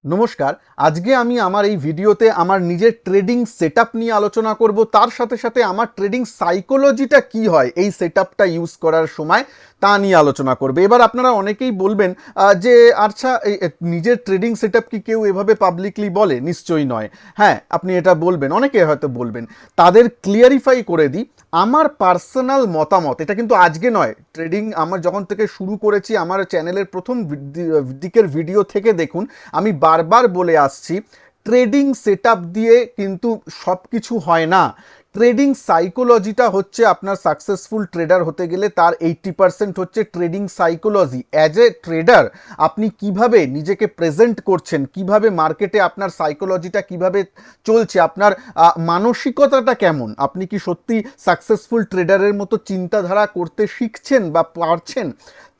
নমস্কার। আজকে আমি আমার এই ভিডিওতে আমার নিজের ট্রেডিং সেটআপ নিয়ে আলোচনা করব। তার সাথে সাথে আমার ট্রেডিং সাইকোলজিটা কি হয় এই সেটআপটা ইউজ করার সময় তা নিয়ে আলোচনা করবে। এবার আপনারা অনেকেই বলবেন যে আচ্ছা নিজের ট্রেডিং সেটআপ কি কেউ এভাবে পাবলিকলি বলে? নিশ্চয়ই নয়। হ্যাঁ, আপনি এটা বলবেন, অনেকে হয়তো বলবেন। তাদের ক্লিয়ারিফাই করে দিই, আমার পার্সোনাল মতামত, এটা কিন্তু আজকে নয়, ট্রেডিং আমার যখন থেকে শুরু করেছি আমার চ্যানেলের প্রথম দিকের ভিডিও থেকে দেখুন, আমি বারবার বলে আসছি ট্রেডিং সেটআপ দিয়ে কিন্তু সব কিছু হয় না। ট্রেডিং সাইকোলজিটা হচ্ছে, আপনার সাকসেসফুল ট্রেডার হতে গেলে তার 80% হচ্ছে trading psychology. As a tedder আপনি কিভাবে নিজেকে প্রেজেন্ট করছেন, কিভাবে মার্কেটে আপনার সাইকোলজিটা কিভাবে চলছে, আপনার মানসিকতাটা কেমন, আপনি কি সত্যি সাকসেসফুল ট্রেডারের মতো চিন্তাধারা করতে শিখছেন বা পারছেন,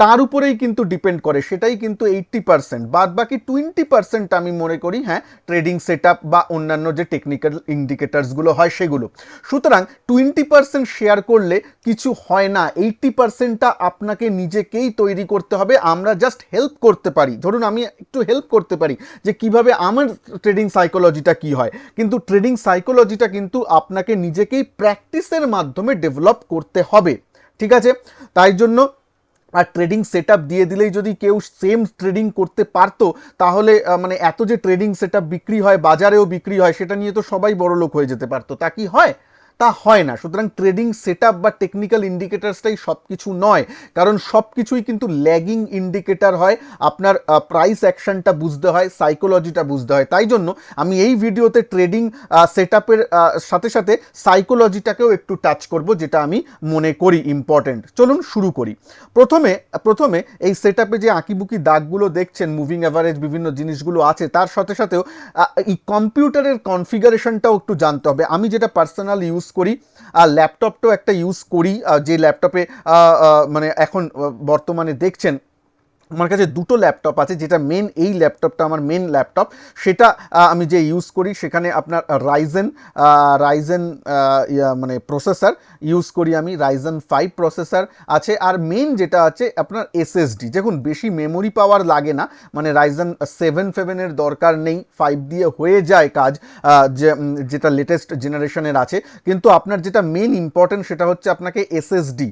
তার উপরেই কিন্তু ডিপেন্ড করে। সেটাই কিন্তু 80%, বাদ বাকি 20% আমি মনে করি হ্যাঁ ট্রেডিং সেটআপ বা অন্যান্য যে টেকনিক্যাল ইন্ডিকেটার্সগুলো হয় সেগুলো। সুতরাং 20% শেয়ার করলে কিছু হয় না, 80%টা আপনাকে নিজেকেই তৈরি করতে হবে। আমরা জাস্ট হেল্প করতে পারি, ধরুন আমি একটু হেল্প করতে পারি যে কিভাবে আমার ট্রেডিং সাইকোলজিটা কি হয়, কিন্তু ট্রেডিং সাইকোলজিটা কিন্তু আপনাকে নিজেকেই প্র্যাকটিসের মাধ্যমে ডেভেলপ করতে হবে। ঠিক আছে? তাই জন্য আর ট্রেডিং সেটআপ দিয়ে দিলেই যদি কেউ সেম ট্রেডিং করতে পারতো, তাহলে মানে এত যে ট্রেডিং সেটআপ বিক্রি হয়, বাজারেও বিক্রি হয়, সেটা নিয়ে তো সবাই বড়লোক হয়ে যেতে পারতো। তা কি হয়? তা হয় না। সুতরাং ট্রেডিং সেটআপ বা টেকনিক্যাল ইন্ডিকেটার্সটাই সব কিছু নয়, কারণ সব কিছুই কিন্তু ল্যাগিং ইন্ডিকেটার হয়। আপনার প্রাইস অ্যাকশনটা বুঝতে হয়, সাইকোলজিটা বুঝতে হয়। তাই জন্য আমি এই ভিডিওতে ট্রেডিং সেটআপের সাথে সাথে সাইকোলজিটাকেও একটু টাচ করব, যেটা আমি মনে করি ইম্পর্টেন্ট। চলুন শুরু করি। প্রথমে এই সেটআপে যে আঁকিবুকি দাগগুলো দেখছেন, মুভিং অ্যাভারেজ বিভিন্ন জিনিসগুলো আছে, তার সাথে সাথেও এই কম্পিউটারের কনফিগারেশনটাও একটু জানতে হবে। আমি যেটা পার্সোনাল ইউজ করি, ল্যাপটপটাও একটা ইউজ করি, যে ল্যাপটপে মানে এখন বর্তমানে দেখছেন আমার কাছে দুটো ল্যাপটপ আছে। যেটা মেন, এই ল্যাপটপটা আমার মেন ল্যাপটপ, সেটা আমি যে ইউজ করি সেখানে আপনার রাইজেন মানে প্রসেসর ইউজ করি, আমি রাইজেন 5 প্রসেসর আছে। আর মেন যেটা আছে আপনার এসএসডি, দেখুন বেশি মেমোরি পাওয়ার লাগে না, মানে রাইজেন 7 দরকার নেই, 5 দিয়ে হয়ে যায় কাজ, যেটা লেটেস্ট জেনারেশনের আছে। কিন্তু আপনার যেটা মেন ইম্পর্টেন্ট সেটা হচ্ছে আপনাকে এসএসডি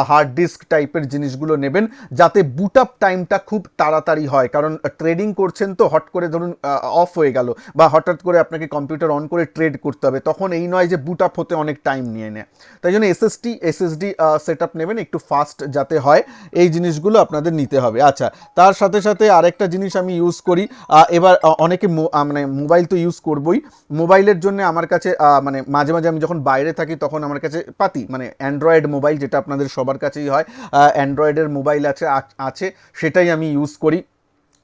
হার্ড ডিস্ক টাইপের জিনিসগুলো নেবেন, যাতে বুট আপ টাইমটা খুব তাড়াতাড়ি হয়। কারণ ট্রেডিং করছেন তো, হট করে ধরুন অফ হয়ে গেল, বা হঠাৎ করে আপনাকে কম্পিউটার অন করে ট্রেড করতে হবে, তখন এই নয় যে বুট আপ হতে অনেক টাইম নিয়ে নেয়। তাই জন্য এসএসডি সেট আপ নেবেন, একটু ফাস্ট যাতে হয়, এই জিনিসগুলো আপনাদের নিতে হবে। আচ্ছা, তার সাথে সাথে আরেকটা জিনিস আমি ইউজ করি, এবার অনেকে মানে মোবাইল তো ইউজ করবই, মোবাইলের জন্য আমার কাছে মানে মাঝে মাঝে আমি যখন বাইরে থাকি তখন আমার কাছে পাতি মানে অ্যান্ড্রয়েড মোবাইল, যেটা আপনাদের সবার কাছেই হয়, অ্যান্ড্রয়েডের মোবাইল আছে সেটাই আমি ইউজ করি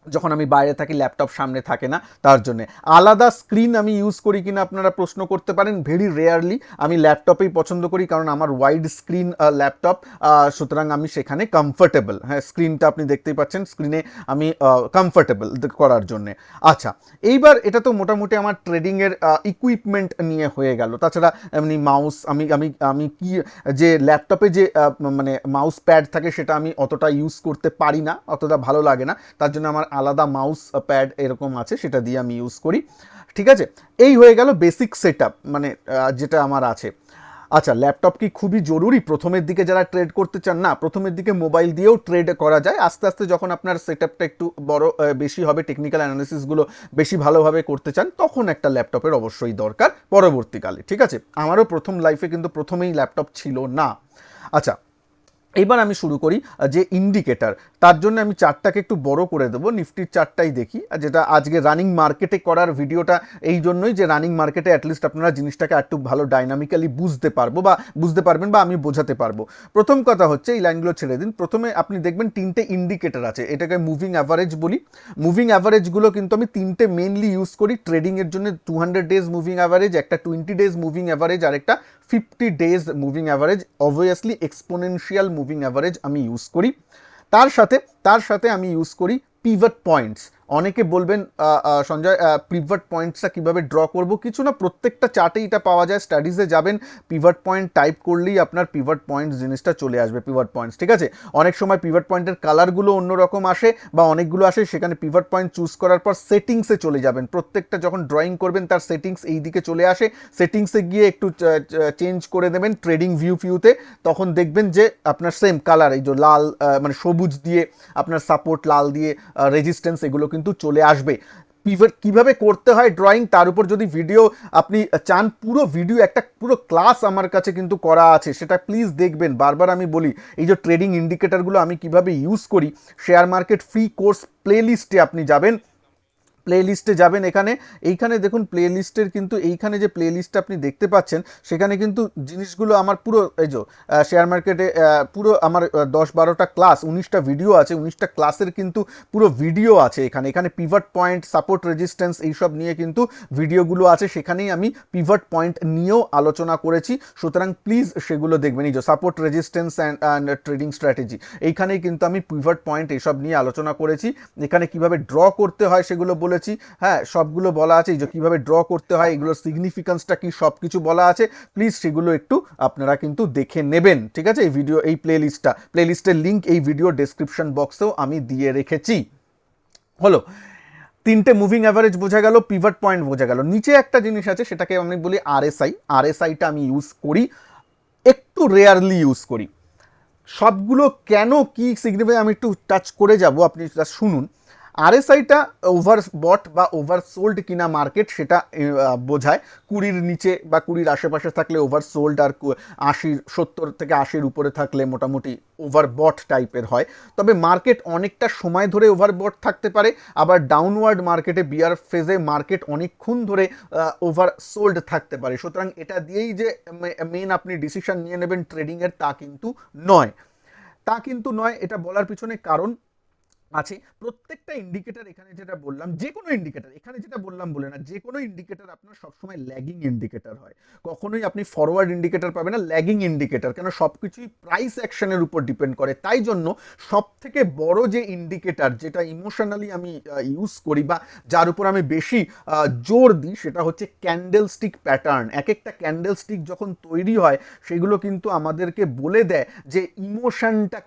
যখন আমি বাইরে থাকি, ল্যাপটপ সামনে থাকে না। তার জন্য আলাদা স্ক্রিন আমি ইউজ করি কিনা আপনারা প্রশ্ন করতে পারেন। ভেরি রেয়ারলি আমি ল্যাপটপেই পছন্দ করি, কারণ আমার ওয়াইড স্ক্রিন ল্যাপটপ, সুতরাং আমি সেখানে কমফোর্টেবল। হ্যাঁ, স্ক্রিনটা আপনি দেখতেই পাচ্ছেন, স্ক্রিনে আমি কমফোর্টেবল করার জন্যে। আচ্ছা, এইবার এটা তো মোটামুটি আমার ট্রেডিংয়ের ইকুইপমেন্ট নিয়ে হয়ে গেল। তাছাড়া এমনি মাউস, আমি আমি আমি কি যে ল্যাপটপে যে মানে মাউস প্যাড থাকে সেটা আমি অতটা ইউজ করতে পারি না, অতটা ভালো লাগে না, তার জন্য আমার আলাদা মাউস প্যাড এরকম আছে, সেটা দিয়ে আমি ইউজ করি। ঠিক আছে, এই হয়ে গেল বেসিক সেটআপ, মানে যেটা আমার আছে। আচ্ছা, ল্যাপটপ কি খুবই জরুরি প্রথমের দিকে যারা ট্রেড করতে চান? না, প্রথমের দিকে মোবাইল দিয়েও ট্রেড করা যায়। আস্তে আস্তে যখন আপনার সেটআপটা একটু বড় বেশি হবে, টেকনিক্যাল অ্যানালিসিসগুলো বেশি ভালোভাবে করতে চান, তখন একটা ল্যাপটপের অবশ্যই দরকার পরবর্তীকালে। ঠিক আছে, আমারও প্রথম লাইফে কিন্তু প্রথমেই ল্যাপটপ ছিল না। আচ্ছা, এইবার আমি শুরু করি যে ইন্ডিকেটার, তার জন্য আমি চার্টটাকে একটু বড় করে দেবো, নিফটির চার্টটাই দেখি, যেটা আজকে রানিং মার্কেটে করার ভিডিওটা এই জন্যই যে রানিং মার্কেটে অ্যাটলিস্ট আপনারা জিনিসটাকে একটু ভালো ডাইনামিক্যালি বুঝতে পারবেন বা আমি বোঝাতে পারবো। প্রথম কথা হচ্ছে, এই লাইনগুলো ছেড়ে দিন, প্রথমে আপনি দেখবেন তিনটে ইন্ডিকেটার আছে, এটাকে মুভিং অ্যাভারেজ বলি। মুভিং অ্যাভারেজগুলো কিন্তু আমি তিনটে মেনলি ইউজ করি ট্রেডিংয়ের জন্য, 200 ডেজ মুভিং অ্যাভারেজ, একটা 20 ডেজ মুভিং অ্যাভারেজ, আর একটা 50 days moving average. Obviously exponential moving average আমি ইউজ করি। তার সাথে আমি ইউজ করি পিভট পয়েন্টস। অনেকে বলবেন সঞ্জয় পিভট পয়েন্টসটা কীভাবে ড্র করব, কিছু না, প্রত্যেকটা চার্টেই এটা পাওয়া যায়। স্টাডিজে যাবেন, পিভট পয়েন্ট টাইপ করলেই আপনার পিভট পয়েন্টস জিনিসটা চলে আসবে, পিভট পয়েন্টস, ঠিক আছে। অনেক সময় পিভট পয়েন্টের কালারগুলো অন্যরকম আসে বা অনেকগুলো আসে, সেখানে পিভট পয়েন্ট চুজ করার পর সেটিংসে চলে যাবেন। প্রত্যেকটা যখন ড্রয়িং করবেন তার সেটিংস এই দিকে চলে আসে, সেটিংসে গিয়ে একটু চেঞ্জ করে দেবেন ট্রেডিং ভিউতে, তখন দেখবেন যে আপনার সেম কালার, এই যে লাল মানে সবুজ দিয়ে আপনার সাপোর্ট, লাল দিয়ে রেজিস্ট্যান্স, এগুলো কিন্তু চলে আসবে। পিভট কীভাবে করতে হয় ড্রয়িং, তার উপর যদি ভিডিও আপনি চান, পুরো ভিডিও একটা পুরো ক্লাস আমার কাছে কিন্তু করা আছে, সেটা প্লিজ দেখবেন। বারবার আমি বলি, এই যে ট্রেডিং ইন্ডিকেটারগুলো আমি কিভাবে ইউজ করি, শেয়ার মার্কেট ফ্রি কোর্স প্লেলিস্টে আপনি যাবেন, প্লেলিস্টে যাবেন, এইখানে দেখুন প্লেলিস্টের কিন্তু এইখানে যে প্লেলিস্টটা আপনি দেখতে পাচ্ছেন, সেখানে কিন্তু জিনিসগুলো আমার পুরো এই যে শেয়ার মার্কেটে পুরো আমার 10-12টা ক্লাস, 19টা ভিডিও আছে, 19টা ক্লাসের কিন্তু পুরো ভিডিও আছে এখানে পিভট পয়েন্ট, সাপোর্ট, রেজিস্ট্যান্স এইসব নিয়ে কিন্তু ভিডিওগুলো আছে, সেখানেই আমি পিভট পয়েন্ট নিয়েও আলোচনা করেছি। সুতরাং প্লিজ সেগুলো দেখবেন। এই যে support, resistance and trading strategy, এইখানেই কিন্তু আমি পিভট পয়েন্ট এইসব নিয়ে আলোচনা করেছি। এখানে কিভাবে ড্র করতে হয় সেগুলো বলেছি, হ্যাঁ সবগুলো বলা আছে। এই যে কীভাবে ড্র করতে হয়, এগুলোর সিগনিফিকেন্সটা কি, সব কিছু বলা আছে। প্লিজ সেগুলো একটু আপনারা কিন্তু দেখে নেবেন, ঠিক আছে। এই ভিডিও, এই প্লেলিস্টের লিঙ্ক এই ভিডিও ডেসক্রিপশন বক্সেও আমি দিয়ে রেখেছি। হলো, 3টে মুভিং অ্যাভারেজ বোঝা গেল, পিভট পয়েন্ট বোঝা গেল। নিচে একটা জিনিস আছে, সেটাকে আমি বলি আরএসআইটা আমি ইউজ করি, একটু রেয়ারলি ইউজ করি। সবগুলো কেন, কি সিগনিফিকেন্স, আমি একটু টাচ করে যাব, আপনি শুনুন। আরএসআইটা ওভারবট বা ওভারসোল্ড কিনা মার্কেট, সেটা বোঝায়। 20-র নিচে বা 20-র আশেপাশে থাকলে ওভারসোল্ড, আর 70 থেকে 80-র উপরে থাকলে মোটামুটি ওভারবট টাইপের হয়। তবে মার্কেট অনেকটা সময় ধরে ওভারবট থাকতে পারে, আবার ডাউনওয়ার্ড মার্কেটে, বিয়ার ফেজে মার্কেট অনেকক্ষণ ধরে ওভারসোল্ড থাকতে পারে। সুতরাং এটা দিয়েই যে মেন আপনি ডিসিশন নিয়ে নেবেন ট্রেডিংয়ের, তা কিন্তু নয়। এটা বলার পিছনে কারণ আছে। প্রত্যেকটা ইন্ডিকেটর, এখানে যেটা বললাম, যে কোনো ইন্ডিকেটর, এখানে যেটা বললাম বলে না, যে কোনো ইন্ডিকেটর আপনার সবসময় ল্যাগিং ইন্ডিকেটর হয়। কখনোই আপনি ফরওয়ার্ড ইন্ডিকেটর পাবেন না, ল্যাগিং ইন্ডিকেটর। কেন, সব কিছুই প্রাইস অ্যাকশনের উপর ডিপেন্ড করে। তাই জন্য সব থেকে বড় যে ইন্ডিকেটর, যেটা ইমোশনালি আমি ইউজ করি বা যার উপর আমি বেশি জোর দিই, সেটা হচ্ছে ক্যান্ডেল স্টিক প্যাটার্ন। এক একটা ক্যান্ডেল স্টিক যখন তৈরি হয়, সেগুলো কিন্তু আমাদেরকে বলে দেয় যে ইমোশনটা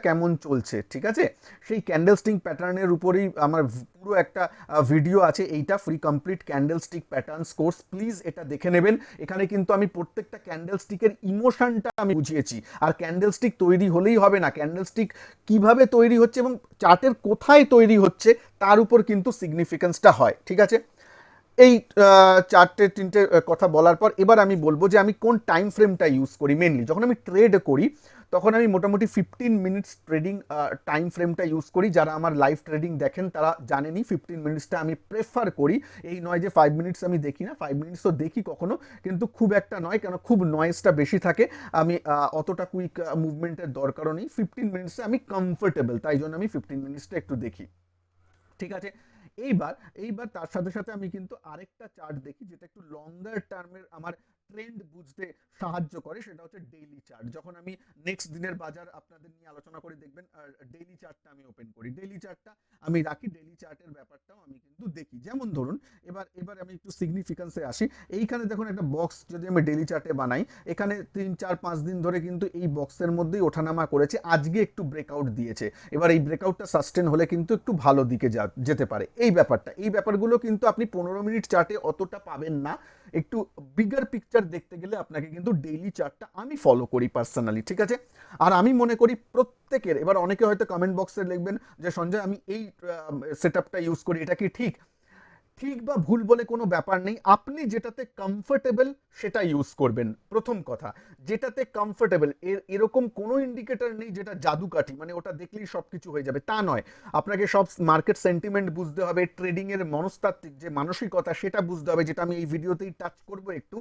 কেমন চলছে, ঠিক আছে। সেই ক্যান্ডেলস্টিক প্যাটার্নের উপরেই আমার পুরো একটা ভিডিও আছে, এইটা free complete candlestick patterns course, please এটা দেখে নেবেন। এখানে কিন্তু আমি প্রত্যেকটা ক্যান্ডেলস্টিকের ইমোশনটা আমি বুঝিয়েছি। আর ক্যান্ডেলস্টিক তৈরি হলেই হবে না, ক্যান্ডেলস্টিক কিভাবে তৈরি হচ্ছে এবং চার্টের কোথায় তৈরি হচ্ছে, তার উপর কিন্তু সিগনিফিকেন্সটা হয়, ঠিক আছে। এই 4-3টে কথা বলার পর এবার আমি বলবো যে আমি কোন টাইম ফ্রেমটা ইউজ করি। মেনলি যখন আমি ট্রেড করি, তখন আমি মোটামুটি 15 মিনিটস ট্রেডিং টাইম ফ্রেমটা ইউজ করি। যারা আমার লাইভ ট্রেডিং দেখেন তারা জানেনই 15 মিনিটসটা আমি প্রেফার করি। এই নয় যে 5 মিনিটস আমি দেখি না, 5 মিনিটস তো দেখি কখনো, কিন্তু খুব একটা নয়, কেন খুব নয়েজটা বেশি থাকে। আমি অতটা কুইক মুভমেন্টের দরকারও নেই। 15 মিনিটসে আমি কমফোর্টেবল, তাই জন্য আমি 15 মিনিটসটা একটু দেখি, ঠিক আছে। এইবার তার সাথে সাথে আমি কিন্তু আরেকটা চার্ট দেখি, যেটা একটু লঙ্গার টার্মের আমার ট্রেন্ড বুঝতে সাহায্য করে, সেটা হচ্ছে ডেইলি চার্ট। যখন আমি নেক্সট দিনের বাজার আপনাদের নিয়ে আলোচনা করি, দেখবেন ডেইলি চার্টটা আমি ওপেন করি, ডেইলি চার্টটা আমি রাখি, ডেইলি চার্টের ব্যাপারটাও আমি কিন্তু দেখি। যেমন ধরুন, এবার আমি একটু সিগনিফিকেন্সে আসি। এইখানে দেখুন একটা বক্স যদি আমি ডেইলি চার্টে বানাই, এখানে 3-4-5 দিন ধরে কিন্তু এই বক্সের মধ্যেই ওঠানামা করেছে, আজকে একটু ব্রেকআউট দিয়েছে। এবার এই ব্রেকআউটটা সাস্টেন হলে কিন্তু একটু ভালো দিকে যেতে পারে। এই ব্যাপারগুলো কিন্তু আপনি 15 মিনিট চার্টে অতটা পাবেন না। একটু বিগার পিকচার দেখতে গেলে আপনাকে কিন্তু ডেইলি চার্টটা আমি ফলো করি পার্সোনালি, ঠিক আছে। আর আমি মনে করি প্রত্যেকের, এবার অনেকে হয়তো কমেন্ট বক্সে লিখবেন যে সঞ্জয় আমি এই সেটআপটা ইউজ করি, এটা কি ঠিক বা ভুল বলে কোনো ব্যাপার নেই। আপনি যেটাতে কমফোর্টেবল সেটা ইউজ করবেন। প্রথম কথা, যেটাতে কমফোর্টেবল, এরকম কোনো ইন্ডিকেটর নেই যেটা জাদুকাঠি, মানে ওটা দেখলেই সব কিছু হয়ে যাবে, তা নয়। আপনাকে সব মার্কেট সেন্টিমেন্ট বুঝতে হবে, ট্রেডিংয়ের মনস্তাত্ত্বিক যে মানসিকতা সেটা বুঝতে হবে, যেটা আমি এই ভিডিওতেই টাচ করবো একটু,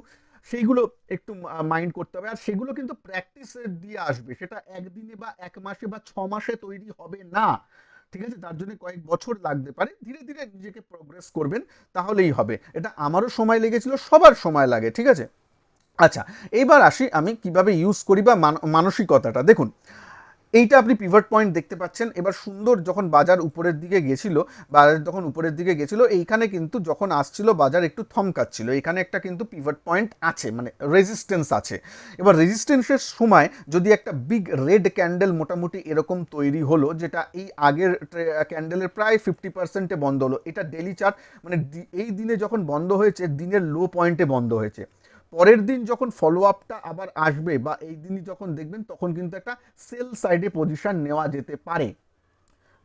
সেইগুলো একটু মাইন্ড করতে হবে। আর সেগুলো কিন্তু প্র্যাকটিস দিয়ে আসবে, সেটা একদিনে বা 1 মাসে বা 6 মাসে তৈরি হবে না, ঠিক আছে। তার জন্য কয়েক বছর লাগতে পারে, ধীরে ধীরে নিজেকে প্রোগ্রেস করবেন, তাহলেই হবে। এটা আমারও সময় লেগেছিল, সবার সময় লাগে, ঠিক আছে। আচ্ছা, এইবার আসি আমি কিভাবে ইউজ করি বা মানসিকতাটা দেখুন। এইটা আপনি পিভট পয়েন্ট দেখতে পাচ্ছেন। এবার সুন্দর যখন বাজার উপরের দিকে গেছিল, বাজার যখন উপরের দিকে গেছিল, এইখানে কিন্তু যখন আসছিল বাজার একটু থমকাচ্ছিল, এখানে একটা কিন্তু পিভট পয়েন্ট আছে, মানে রেজিস্ট্যান্স আছে। এবার রেজিস্ট্যান্সের সময় যদি একটা বিগ রেড ক্যান্ডেল মোটামুটি এরকম তৈরি হলো, যেটা এই আগের ক্যান্ডেলের প্রায় 50%-এ বন্ধ হলো, এটা ডেলি চার্ট, মানে এই দিনে যখন বন্ধ হয়েছে দিনের লো পয়েন্টে বন্ধ হয়েছে, পরের দিন যখন ফলো আপটা আবার আসবে বা এই দিনই যখন দেখবেন, তখন কিন্তু একটা সেল সাইডে পজিশন নেওয়া যেতে পারে।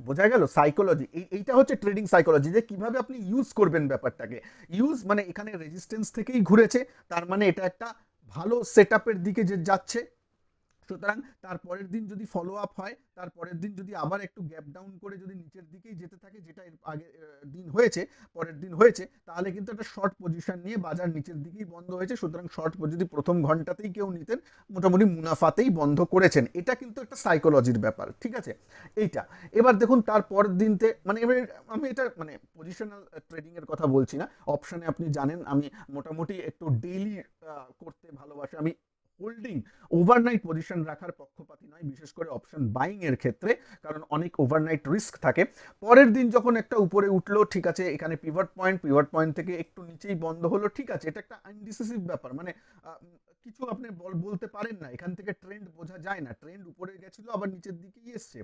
বোঝা গেল সাইকোলজি, এইটা হচ্ছে ট্রেডিং সাইকোলজি, যে কিভাবে আপনি ইউজ করবেন ব্যাপারটাকে। ইউজ মানে এখানে রেজিস্ট্যান্স থেকেই ঘুরেছে, তার মানে এটা একটা ভালো সেট আপের দিকে যে যাচ্ছে। সুতরাং তারপরের দিন যদি ফলো আপ হয়, তারপরের দিন যদি আবার একটু গ্যাপ ডাউন করে যদি নিচের দিকেই যেতে থাকে, যেটা এর আগে দিন হয়েছে, পরের দিন হয়েছে, তাহলে কিন্তু একটা শর্ট পজিশন নিয়ে বাজার নিচের দিকেই বন্ধ হয়েছে। সুতরাং শর্ট যদি প্রথম ঘন্টাতেই কেউ নিতেন, মোটামুটি মুনাফাতেই বন্ধ করেছেন। এটা কিন্তু একটা সাইকোলজির ব্যাপার, ঠিক আছে এইটা। এবার দেখুন তার পরের দিনতে, মানে এবার আমি এটা মানে পজিশনাল ট্রেডিং এর কথা বলছি না, অপশনে আপনি জানেন আমি মোটামুটি একটু ডেইলি করতে ভালোবাসি। আমি হোল্ডিং, ওভারনাইট পজিশন রাখার পক্ষপাতী নয়, বিশেষ করে অপশন বাইং এর ক্ষেত্রে, কারণ অনেক ওভারনাইট রিস্ক থাকে। পরের দিন যখন একটা উপরে উঠলো, ঠিক আছে, এখানে পিভট পয়েন্ট থেকে একটু নিচেই বন্ধ হলো, ঠিক আছে, এটা একটা আনডিসিসিভ ব্যাপার, মানে কিছু আপনি বলতে পারেন না, এখান থেকে ট্রেন্ড বোঝা যায় না, ট্রেন্ড উপরে গেছিল আবার নিচের দিকেই এসছে,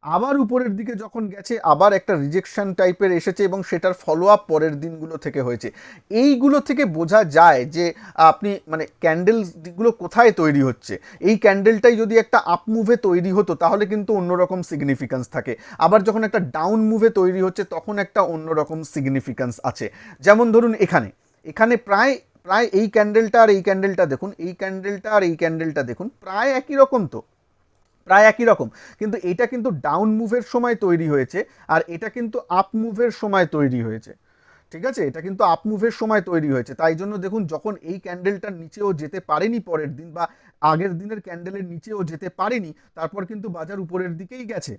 আবার উপরের দিকে যখন গেছে আবার একটা রিজেকশন টাইপের এসেছে, এবং সেটার ফলো আপ পরের দিনগুলো থেকে হয়েছে। এইগুলো থেকে বোঝা যায় যে আপনি মানে ক্যান্ডেলগুলো কোথায় তৈরি হচ্ছে। এই ক্যান্ডেলটাই যদি একটা আপ মুভে তৈরি হতো তাহলে কিন্তু অন্যরকম সিগনিফিক্যান্স থাকে, আবার যখন একটা ডাউন মুভে তৈরি হচ্ছে তখন একটা অন্যরকম সিগনিফিক্যান্স আছে। যেমন ধরুন এখানে এখানে প্রায় প্রায় এই ক্যান্ডেলটা আর এই ক্যান্ডেলটা দেখুন, এই ক্যান্ডেলটা আর এই ক্যান্ডেলটা দেখুন, প্রায় একই রকম, তো প্রায় একই রকম, কিন্তু এটা কিন্তু ডাউন মুভের সময় তৈরি হয়েছে, আর এটা কিন্তু আপ মুভের সময় তৈরি হয়েছে, ঠিক আছে, এটা কিন্তু আপ মুভের সময় তৈরি হয়েছে। তাই জন্য দেখুন যখন এই ক্যান্ডেলটার নিচেও যেতে পারেনি পরের দিন, বা আগের দিনের ক্যান্ডেলের নিচেও যেতে পারেনি, তারপর কিন্তু বাজার উপরের দিকেই গেছে।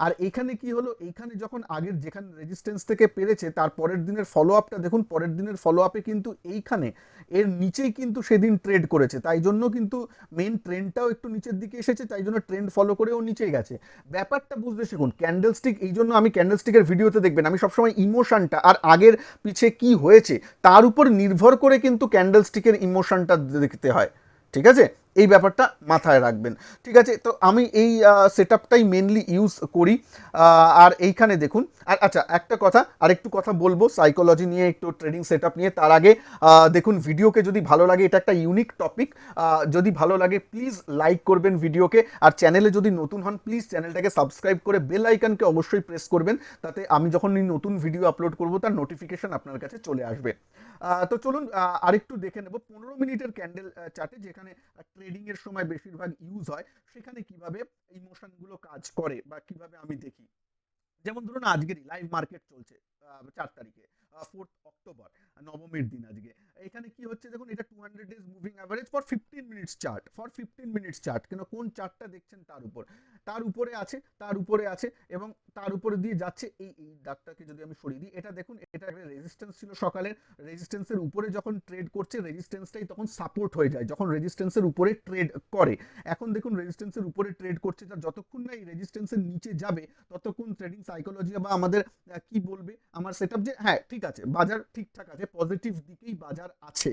আর এখানে কি হলো, এইখানে যখন আগের যেখানে রেজিস্ট্যান্স থেকে পেরেছে, তার পরের দিনের ফলো আপটা দেখুন, পরের দিনের ফলো আপে কিন্তু এইখানে এর নিচেই কিন্তু সেদিন ট্রেড করেছে, তাই জন্য কিন্তু মেন ট্রেন্ডটাও একটু নিচের দিকে এসেছে, তাই জন্য ট্রেন্ড ফলো করেও নিচে গেছে। ব্যাপারটা বুঝতে শিখুন, ক্যান্ডেলস্টিক, এই জন্য আমি ক্যান্ডেলস্টিকের ভিডিওতে দেখবেন আমি সবসময় ইমোশনটা আর আগের পিছে কি হয়েছে তার উপর নির্ভর করে কিন্তু ক্যান্ডেলস্টিকের ইমোশনটা দেখতে হয়, ঠিক আছে, এই ব্যাপারটা মাথায় রাখবেন, ঠিক আছে। তো আমি এই সেটআপটাই মেনলি ইউজ করি। আর এইখানে দেখুন, আর আচ্ছা একটা কথা, আর একটু কথা বলবো সাইকোলজি নিয়ে, একটু ট্রেডিং সেটআপ নিয়ে। তার আগে দেখুন ভিডিওকে যদি ভালো লাগে, এটা একটা ইউনিক টপিক, যদি ভালো লাগে প্লিজ লাইক করবেন ভিডিওকে, আর চ্যানেলে যদি নতুন হন প্লিজ চ্যানেলটাকে সাবস্ক্রাইব করে বেল আইকনকে অবশ্যই প্রেস করবেন, তাতে আমি যখন নতুন ভিডিও আপলোড করব তার নোটিফিকেশন আপনার কাছে চলে আসবে। তো চলুন আরেকটু দেখে নেব 15 মিনিটের ক্যান্ডেল চার্টে, যেখানে ট্রেডিং এর সময় বেশিরভাগ ইউজ হয়, সেখানে কিভাবে ইমোশনগুলো কাজ করে বা কিভাবে আমি দেখি। যেমন ধরুন আজকেরই লাইভ মার্কেট চলছে 4 তারিখে, 4 অক্টোবর, নবমীর দিন আজকে। এখানে কি হচ্ছে দেখুন, এটা 200 days moving average for 15 minutes chart, কেন কোন চার্টটা দেখছেন তার উপর, তার উপরে আছে, এবং তার উপরে দিয়ে যাচ্ছে। এই দাগটাকে যদি আমি সরিয়ে দিই, এটা দেখুন, এটা একটা রেজিস্ট্যান্স ছিল সকালের, রেজিস্ট্যান্সের উপরে যখন ট্রেড করছে, রেজিস্ট্যান্সটাই তখন সাপোর্ট হয়ে যায় যখন রেজিস্ট্যান্সের উপরে ট্রেড করে। এখন দেখুন রেজিস্ট্যান্সের উপরে ট্রেড করছে, তার যতক্ষণ না এই রেজিস্ট্যান্সের নিচে যাবে ততক্ষণ ট্রেডিং সাইকোলজি বা আমাদের কি বলবে আমার সেটআপ, যে হ্যাঁ ঠিক আছে বাজার ঠিকঠাক আছে, পজিটিভ দিকেই বাজার আছে,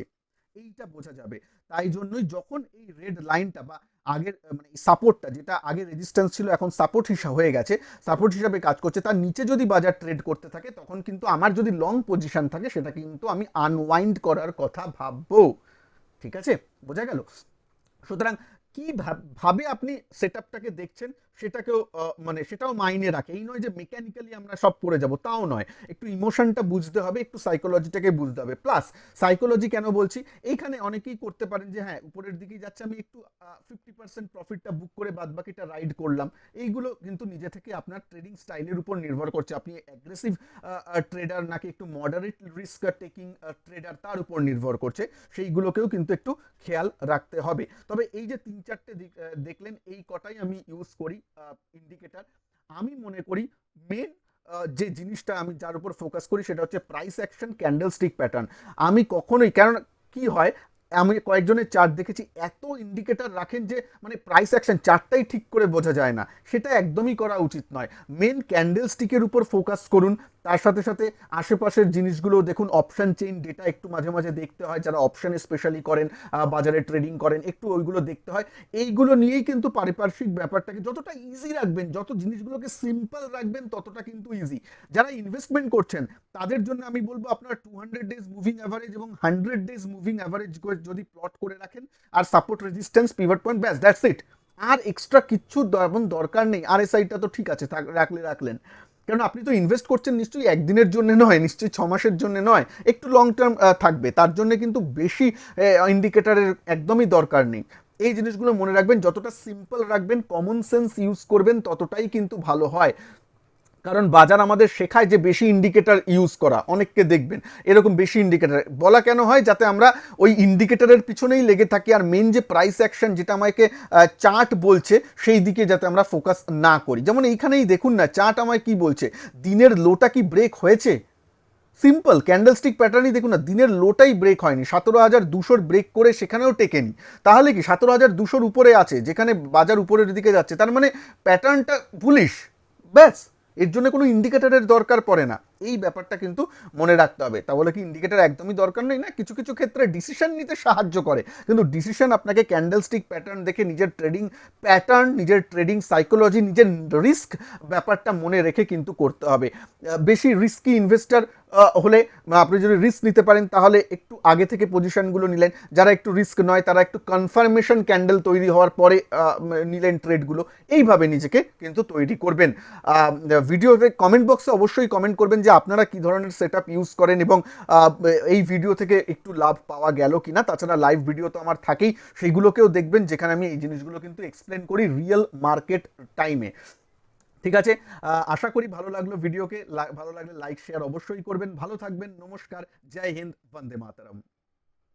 এইটা বোঝা যাবে। তাই জন্যই যখন এই রেড লাইনটা বা আগের মানে সাপোর্টটা, যেটা আগে রেজিস্ট্যান্স ছিল এখন সাপোর্ট হিসাবে হয়ে গেছে, সাপোর্ট হিসাবে কাজ করছে, তার নিচে যদি বাজার ট্রেড করতে থাকে, তখন কিন্তু আমার যদি লং পজিশন থাকে সেটা কিন্তু আমি আনওয়াইন্ড করার কথা ভাববো, ঠিক আছে, বোঝা গেল। সুতরাং কি ভাবে আপনি সেটআপটাকে দেখছেন সেটাকেও মানে সেটাও মাইনে রাখে, এই নয় যে মেকানিক্যালি আমরা সব করে যাব, তাও নয়, একটু ইমোশনটা বুঝতে হবে, একটু সাইকোলজিটাকে বুঝতে হবে। প্লাস সাইকোলজি কেন বলছি, এইখানে অনেকেই করতে পারেন যে হ্যাঁ উপরের দিকেই যাচ্ছে, আমি একটু 50% প্রফিটটা বুক করে বাদবাকিটা রাইড করলাম, এইগুলো কিন্তু নিজে থেকে আপনার ট্রেডিং স্টাইলের উপর নির্ভর করছে, আপনি অ্যাগ্রেসিভ ট্রেডার নাকি একটু মডারেট রিস্ক টেকিং ট্রেডার, তার উপর নির্ভর করছে, সেইগুলোকেও কিন্তু একটু খেয়াল রাখতে হবে। তবে এই যে 3-4টে দেখলেন, এই কটাই আমি ইউজ করি ইন্ডিকেটর। আমি মনে করি মেন যে জিনিসটা আমি যার উপর ফোকাস করি সেটা হচ্ছে প্রাইস অ্যাকশন, ক্যান্ডেলস্টিক প্যাটার্ন। আমি কখনোই, কারণ কি হয় আমি কয়েকজনের চার্ট দেখেছি এত ইন্ডিকেটর রাখেন যে মানে প্রাইস অ্যাকশন চার্টটাই ঠিক করে বোঝা যায় না, সেটা একদমই করা উচিত নয়। মেন ক্যান্ডেল স্টিকের উপর ফোকাস করুন, তার সাথে সাথে আশেপাশের জিনিসগুলো দেখুন, অপশন চেইন ডেটা একটু মাঝে মাঝে দেখতে হয়, যারা অপশানে স্পেশালি করেন, বাজারে ট্রেডিং করেন, একটু ওইগুলো দেখতে হয়। এইগুলো নিয়েই কিন্তু পারিপার্শ্বিক ব্যাপারটাকে যতটা ইজি রাখবেন, যত জিনিসগুলোকে সিম্পল রাখবেন, ততটা কিন্তু ইজি। যারা ইনভেস্টমেন্ট করছেন তাদের জন্য আমি বলবো আপনার 200 ডেজ মুভিং অ্যাভারেজ এবং 100 ডেজ মুভিং অ্যাভারেজ যদি প্লট করে রাখেন, আর সাপোর্ট রেজিস্ট্যান্স পিভট পয়েন্ট, ব্যাস দ্যাটস ইট। আর এক্সট্রা কিচ্ছু দরকার নেই। আরএসআইটা তো ঠিক আছে, রাখলেন, কারণ আপনি তো ইনভেস্ট করছেন নিশ্চয়ই একদিনের জন্য নয়, নিশ্চয়ই 6 মাসের জন্য নয়, একটু লং টার্ম থাকবে, তার জন্য কিন্তু বেশি ইন্ডিকেটরের একদমই দরকার নেই। এই জিনিসগুলো মনে রাখবেন, যতটা সিম্পল রাখবেন, কমন সেন্স ইউজ করবেন, ততটাই কিন্তু ভালো হয়। কারণ বাজার আমাদের শেখায় যে বেশি ইন্ডিকেটর ইউজ করা, অনেককে দেখবেন এরকম বেশি ইন্ডিকেটর বলা কেন হয়, যাতে আমরা ওই ইন্ডিকেটরের পিছনেই লেগে থাকি, আর মেন যে প্রাইস অ্যাকশন যেটা আমাকে চার্ট বলছে সেই দিকে যাতে আমরা ফোকাস না করি। যেমন এইখানেই দেখুন না, চার্ট আমায় কি বলছে, দিনের লোটা কি ব্রেক হয়েছে? সিম্পল ক্যান্ডেলস্টিক প্যাটার্নই দেখুন না, দিনের লোটাই ব্রেক হয়নি, 17,200 ব্রেক করে সেখানেও টেকেনি, তাহলে কি 17,200 উপরে আছে, যেখানে বাজার উপরের দিকে যাচ্ছে, তার মানে প্যাটার্নটা বুলিশ, ব্যাস, এর জন্য কোনো ইন্ডিকেটরের দরকার পড়ে না। এই ব্যাপারটা কিন্তু মনে রাখতে হবে। তাহলে কি ইন্ডিকেটর একদমই দরকার নেই? না, কিছু কিছু ক্ষেত্রে ডিসিশন নিতে সাহায্য করে, কিন্তু ডিসিশন আপনাকে ক্যান্ডেলস্টিক প্যাটার্ন দেখে নিজের ট্রেডিং প্যাটার্ন, নিজের ট্রেডিং সাইকোলজি, নিজের রিস্ক ব্যাপারটা মনে রেখে কিন্তু করতে হবে। বেশি রিস্কি ইনভেস্টার হলে আপনি যদি রিস্ক নিতে পারেন তাহলে একটু আগে থেকে পজিশনগুলো নিলেন, যারা একটু রিস্ক নয় তারা একটু কনফার্মেশন ক্যান্ডেল তৈরি হওয়ার পরে নিলেন ট্রেডগুলো, এইভাবে নিজেকে কিন্তু তৈরি করবেন। ভিডিওতে কমেন্ট বক্সে অবশ্যই কমেন্ট করবেন যে আপনারা কি ধরনের সেটআপ ইউজ করেন এবং এই ভিডিও থেকে একটু লাভ পাওয়া গেল কিনা। তাছাড়া লাইভ ভিডিও তো আমার থাকেই, সেইগুলোকেও দেখবেন, যেখানে আমি এই জিনিসগুলো কিন্তু এক্সপ্লেন করি রিয়েল মার্কেট টাইমে। ঠিক আছে, আশা করি ভালো লাগলো ভিডিওকে, ভালো লাগলে লাইক শেয়ার অবশ্যই করবেন। ভালো থাকবেন, নমস্কার, জয় হিন্দ, বন্দে মাতরম।